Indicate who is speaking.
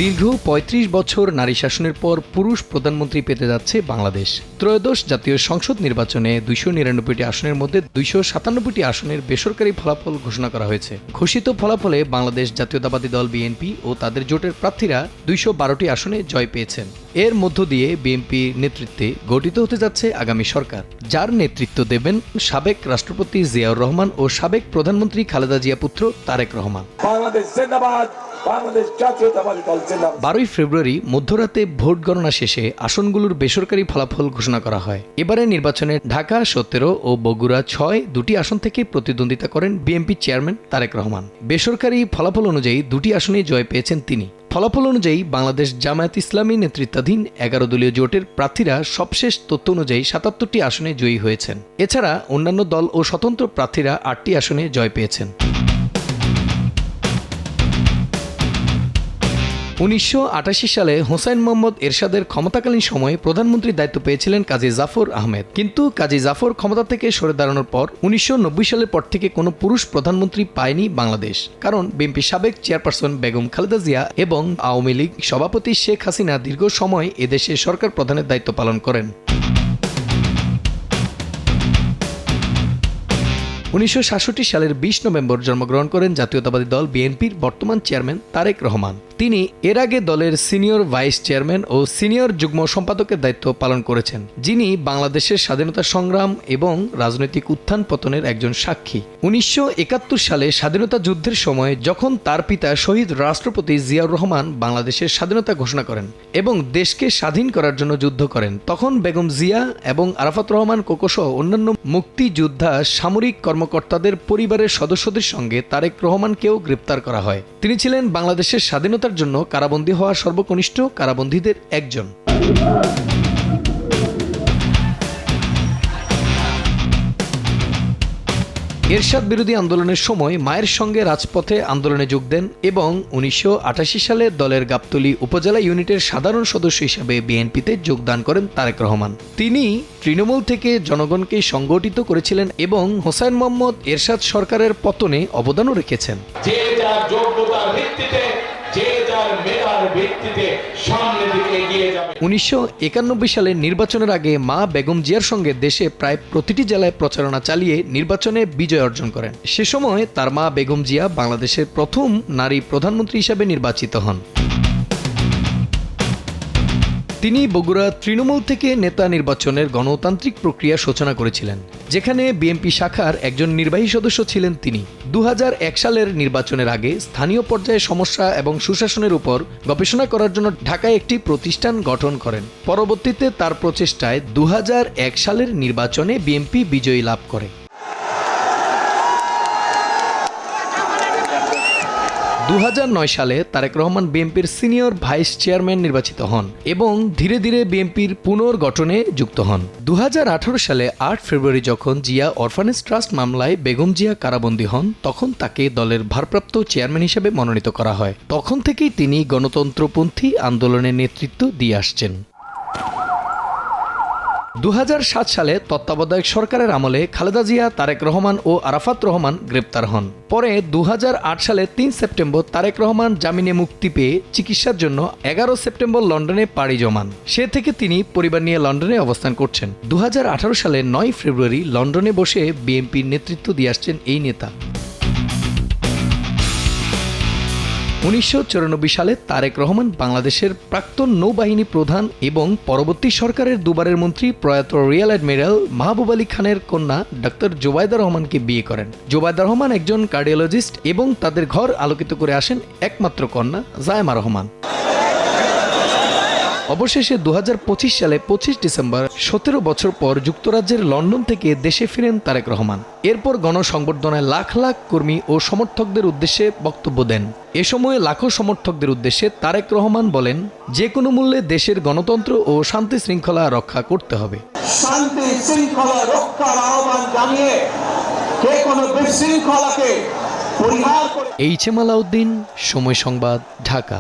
Speaker 1: দীর্ঘ ৩৫ বছর নারী শাসনের পর পুরুষ প্রধানমন্ত্রী পেতে যাচ্ছে বাংলাদেশ। ত্রয়োদশ জাতীয় সংসদ নির্বাচনে ২৯৯টি আসনের মধ্যে ২৯৭টি আসনের বেসরকারি ফলাফল ঘোষণা করা হয়েছে। ঘোষিত ফলাফলে বাংলাদেশ জাতীয়তাবাদী দল বিএনপি ও তাদের জোটের প্রার্থীরা ২১২টি আসনে জয় পেয়েছেন। এর মধ্য দিয়ে বিএনপির নেতৃত্বে গঠিত হতে যাচ্ছে আগামী সরকার, যার নেতৃত্ব দেবেন সাবেক রাষ্ট্রপতি জিয়াউর রহমান ও সাবেক প্রধানমন্ত্রী খালেদা জিয়া পুত্র তারেক রহমান। ১২ই ফেব্রুয়ারি মধ্যরাতে ভোট গণনা শেষে আসনগুলোর বেসরকারি ফলাফল ঘোষণা করা হয়। এবারের নির্বাচনে ঢাকা ১৭ ও বগুড়া ৬ দুটি আসন থেকে প্রতিদ্বন্দ্বিতা করেন বিএনপি চেয়ারম্যান তারেক রহমান। বেসরকারি ফলাফল অনুযায়ী দুটি আসনে জয় পেয়েছেন তিনি। ফলাফল অনুযায়ী বাংলাদেশ জামায়াত ইসলামী নেতৃত্বাধীন ১১ দলীয় জোটের প্রার্থীরা সবশেষ তথ্য অনুযায়ী ৭৭টি আসনে জয়ী হয়েছেন। এছাড়া অন্যান্য দল ও স্বতন্ত্র প্রার্থীরা ৮টি আসনে জয় পেয়েছেন। ১৯৮৮ সালে হোসাইন মোহাম্মদ এরশাদের ক্ষমতাকালীন সময়ে প্রধানমন্ত্রীর দায়িত্ব পেয়েছিলেন কাজী জাফর আহমেদ। কিন্তু কাজী জাফর ক্ষমতা থেকে সরে দাঁড়ানোর পর ১৯৯০ সালের পর থেকে কোনো পুরুষ প্রধানমন্ত্রী পায়নি বাংলাদেশ। কারণ বিএনপি সাবেক চেয়ারপারসন বেগম খালেদা জিয়া এবং আওয়ামী লীগ সভাপতি শেখ হাসিনা দীর্ঘ সময় এদেশে সরকার প্রধানের দায়িত্ব পালন করেন। ১৯৬৭ সালের ২০ নভেম্বর জন্মগ্রহণ করেন জাতীয়তাবাদী দল বিএনপির বর্তমান চেয়ারম্যান তারেক রহমান। তিনি এর আগে দলের সিনিয়র ভাইস চেয়ারম্যান ও সিনিয়র যুগ্ম সম্পাদকের দায়িত্ব পালন করেছেন, যিনি বাংলাদেশের স্বাধীনতা সংগ্রাম এবং রাজনৈতিক উত্থান পতনের একজন সাক্ষী। ১৯৭১ সালে স্বাধীনতা যুদ্ধের সময় যখন তার পিতা শহীদ রাষ্ট্রপতি জিয়াউর রহমান বাংলাদেশের স্বাধীনতা ঘোষণা করেন এবং দেশকে স্বাধীন করার জন্য যুদ্ধ করেন, তখন বেগম জিয়া এবং আরাফাত রহমান কোকোসহ অন্যান্য মুক্তিযোদ্ধা সামরিক কর্মকর্তাদের পরিবারের সদস্যদের সঙ্গে তারেক রহমানকেও গ্রেপ্তার করা হয়। তিনি ছিলেন বাংলাদেশের স্বাধীনতার জন্য কারাবন্দী হওয়া সর্বকনিষ্ঠ কারাবন্দীদের একজন। এরশাদ বিরোধী আন্দোলনের সময় মায়ের সঙ্গে রাজপথে আন্দোলনে যোগ দেন এবং ১৯৮৮ সালে দলের গাবতলী উপজেলা ইউনিটের সাধারণ সদস্য হিসাবে বিএনপিতে যোগদান করেন তারেক রহমান। তিনি তৃণমূল থেকে জনগণকে সংগঠিত করেছিলেন এবং হোসাইন মোহাম্মদ এরশাদ সরকারের পতনে অবদানও রেখেছেন। ১৯৯১ সালের নির্বাচনের আগে মা বেগম জিয়ার সঙ্গে দেশে প্রায় প্রতিটি জেলায় প্রচারণা চালিয়ে নির্বাচনে বিজয় অর্জন করেন। সে সময় তার মা বেগম জিয়া বাংলাদেশের প্রথম নারী প্রধানমন্ত্রী হিসেবে নির্বাচিত হন। তিনি বগুড়া তৃণমূল থেকে নেতা নির্বাচনের গণতান্ত্রিক প্রক্রিয়া সূচনা করেছিলেন, যেখানে বিএনপি শাখার একজন নির্বাহী সদস্য ছিলেন তিনি। ২০০১ সালের নির্বাচনের আগে স্থানীয় পর্যায়ে সমস্যা এবং সুশাসনের উপর গবেষণা করার জন্য ঢাকায় একটি প্রতিষ্ঠান গঠন করেন। পরবর্তীতে তার প্রচেষ্টায় ২০০১ সালের নির্বাচনে বিএনপি বিজয়ী লাভ করে। ২০০৯ সালে তারেক রহমান বিএনপির সিনিয়র ভাইস চেয়ারম্যান নির্বাচিত হন এবং ধীরে ধীরে বিএনপির পুনর্গঠনে যুক্ত হন। ২০১৮ সালে ৮ ফেব্রুয়ারি যখন জিয়া অরফানেজ ট্রাস্ট মামলায় বেগম জিয়া কারাবন্দী হন, তখন তাকে দলের ভারপ্রাপ্ত চেয়ারম্যান হিসেবে মনোনীত করা হয়। তখন থেকেই তিনি গণতন্ত্রপন্থী আন্দোলনের নেতৃত্ব দিয়ে আসছেন। ২০০৭ সালে তত্ত্বাবধায়ক সরকারের আমলে খালেদা জিয়া, তারেক রহমান ও আরাফাত রহমান গ্রেপ্তার হন। পরে ২০০৮ সালে ৩ সেপ্টেম্বর তারেক রহমান জামিনে মুক্তি পেয়ে চিকিৎসার জন্য ১১ সেপ্টেম্বর লন্ডনে পাড়ি জমান। সে থেকে তিনি পরিবার নিয়ে লন্ডনে অবস্থান করছেন। ২০১৮ সালে ৯ ফেব্রুয়ারি লন্ডনে বসে বিএনপির নেতৃত্ব দিয়ে আসছেন এই নেতা। ১৯৯৪ সালে তারেক রহমান বাংলাদেশের প্রাক্তন নৌবাহিনী প্রধান এবং পরবর্তী সরকারের দুবারের মন্ত্রী প্রয়াত রিয়ার অ্যাডমিরাল মাহবুব আলী খানের কন্যা ডক্টর জোবায়দা রহমানকে বিয়ে করেন। জোবায়দা রহমান একজন কার্ডিওলজিস্ট এবং তাদের ঘর আলোকিত করে আসেন একমাত্র কন্যা জায়েমা রহমান। অবশেষে ২০২৫ সালে ২৫ ডিসেম্বর ১৭ বছর পর যুক্তরাজ্যের লন্ডন থেকে দেশে ফিরেন তারেক রহমান। এরপর গণসংবর্ধনায় লাখ লাখ কর্মী ও সমর্থকদের উদ্দেশ্যে বক্তব্য দেন। এ সময় লাখো সমর্থকদের উদ্দেশ্যে তারেক রহমান বলেন, যে কোনো মূল্যে দেশের গণতন্ত্র ও শান্তি শৃঙ্খলা রক্ষা করতে হবে।
Speaker 2: শান্তি শৃঙ্খলা রক্ষার আহ্বান জানিয়ে যে কোনো বিশৃঙ্খলাকে পরিহার করে।
Speaker 1: এইচ এম আলাউদ্দিন, সময় সংবাদ, ঢাকা।